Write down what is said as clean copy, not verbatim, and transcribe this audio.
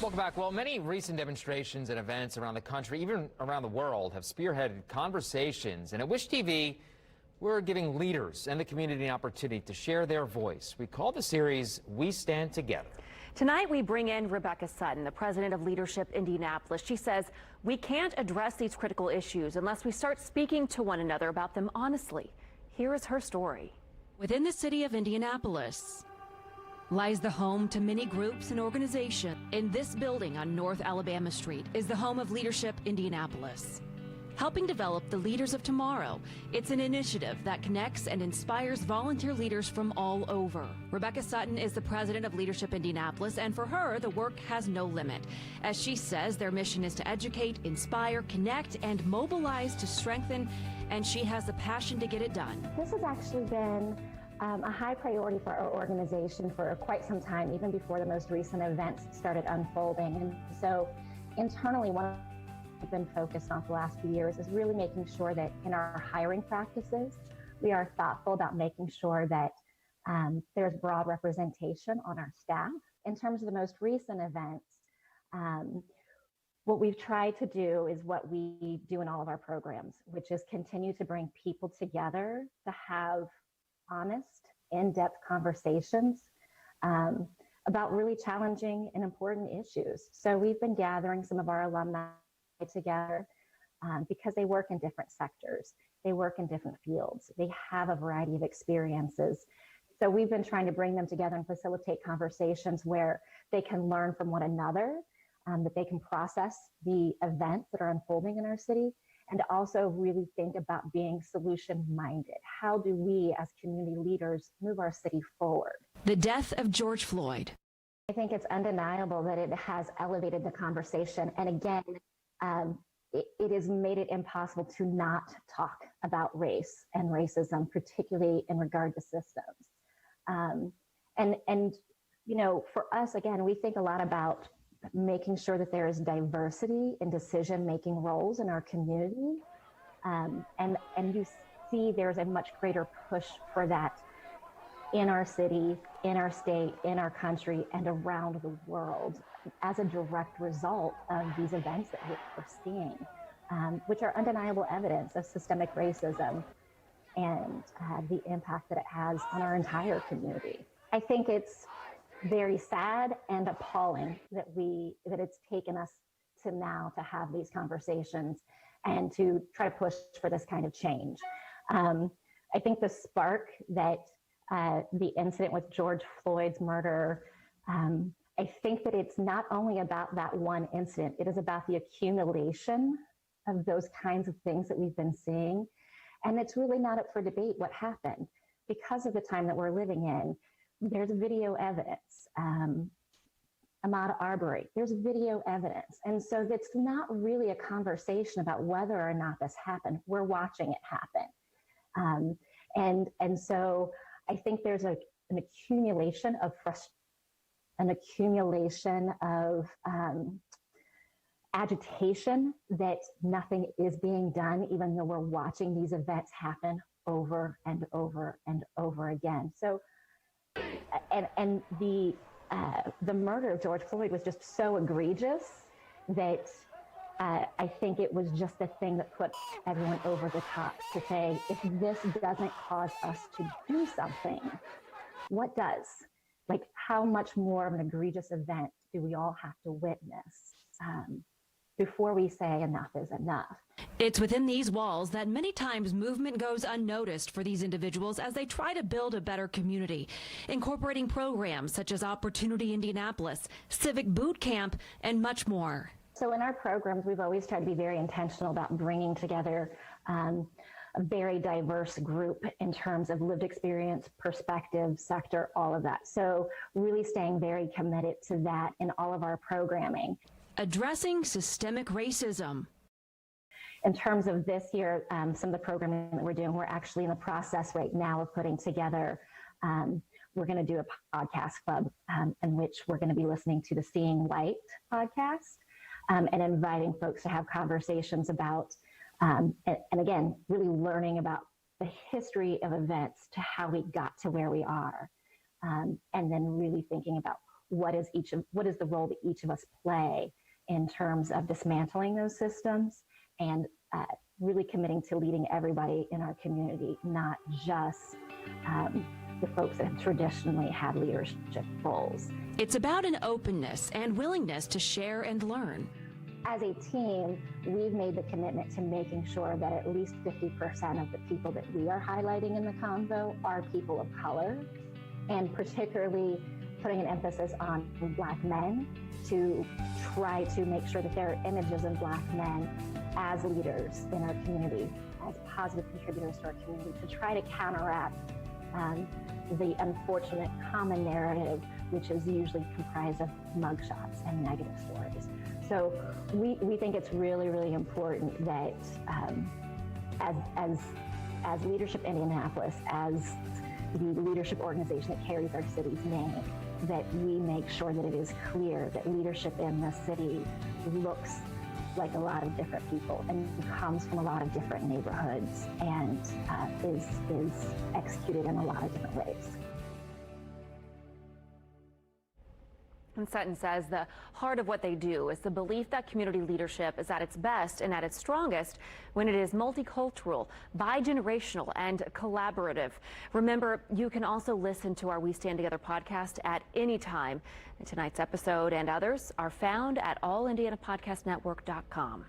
Welcome back. Well, many recent demonstrations and events around the country, even around the world, have spearheaded conversations. And at Wish TV, we're giving leaders and the community an opportunity to share their voice. We call the series We Stand Together. Tonight, we bring in Rebecca Sutton, the president of Leadership Indianapolis. She says we can't address these critical issues unless we start speaking to one another about them honestly. Here is her story. Within the city of Indianapolis lies the home to many groups and organizations. In this building on North Alabama Street is the home of Leadership Indianapolis, helping develop the leaders of tomorrow. It's an initiative that connects and inspires volunteer leaders from all over. Rebecca Sutton is the president of Leadership Indianapolis, and for her, the work has no limit. As she says, their mission is to educate, inspire, connect, and mobilize to strengthen, and she has the passion to get it done. This has actually been a high priority for our organization for quite some time, even before the most recent events started unfolding. And so internally, one of the things we've been focused on for the last few years is really making sure that in our hiring practices, we are thoughtful about making sure that there's broad representation on our staff. In terms of the most recent events, what we've tried to do is what we do in all of our programs, which is continue to bring people together to have honest, in-depth conversations about really challenging and important issues. So we've been gathering some of our alumni together because they work in different sectors. They work in different fields. They have a variety of experiences. So we've been trying to bring them together and facilitate conversations where they can learn from one another, that they can process the events that are unfolding in our city, and also really think about being solution-minded. How do we as community leaders move our city forward? The death of George Floyd. I think it's undeniable that it has elevated the conversation. And again, it has made it impossible to not talk about race and racism, particularly in regard to systems. And you know, for us, again, we think a lot about making sure that there is diversity in decision-making roles in our community. And you see there's a much greater push for that in our city, in our state, in our country, and around the world as a direct result of these events that we're seeing, which are undeniable evidence of systemic racism and the impact that it has on our entire community. I think it's very sad and appalling that it's taken us to now to have these conversations and to try to push for this kind of change. I think the spark that the incident with George Floyd's murder, I think that it's not only about that one incident, it is about the accumulation of those kinds of things that we've been seeing. And it's really not up for debate what happened. Because of the time that we're living in, there's video evidence. Ahmaud Arbery, there's video evidence. And so it's not really a conversation about whether or not this happened. We're watching it happen. And so I think there's an accumulation of agitation that nothing is being done, even though we're watching these events happen over and over and over again. So, and the murder of George Floyd was just so egregious that I think it was just the thing that put everyone over the top to say, if this doesn't cause us to do something, what does? Like, how much more of an egregious event do we all have to witness before we say enough is enough? It's within these walls that many times movement goes unnoticed for these individuals as they try to build a better community, incorporating programs such as Opportunity Indianapolis, Civic Boot Camp, and much more. So in our programs, we've always tried to be very intentional about bringing together a very diverse group in terms of lived experience, perspective, sector, all of that. So really staying very committed to that in all of our programming. Addressing systemic racism. In terms of this year, some of the programming that we're doing, we're actually in the process right now of putting together, we're going to do a podcast club in which we're going to be listening to the Seeing Light podcast and inviting folks to have conversations about, and again, really learning about the history of events to how we got to where we are, and then really thinking about what is the role that each of us play in terms of dismantling those systems and really committing to leading everybody in our community, not just the folks that have traditionally had leadership roles. It's about an openness and willingness to share and learn. As a team, we've made the commitment to making sure that at least 50% of the people that we are highlighting in the convo are people of color, and particularly putting an emphasis on Black men to try to make sure that there are images of Black men as leaders in our community, as positive contributors to our community, to try to counteract the unfortunate common narrative, which is usually comprised of mugshots and negative stories. So we think it's really, really important that as Leadership Indianapolis, as the leadership organization that carries our city's name, that we make sure that it is clear that leadership in the city looks like a lot of different people and comes from a lot of different neighborhoods and is executed in a lot of different ways. And Sutton says the heart of what they do is the belief that community leadership is at its best and at its strongest when it is multicultural, bi-generational, and collaborative. Remember, you can also listen to our We Stand Together podcast at any time. And tonight's episode and others are found at allindianapodcastnetwork.com.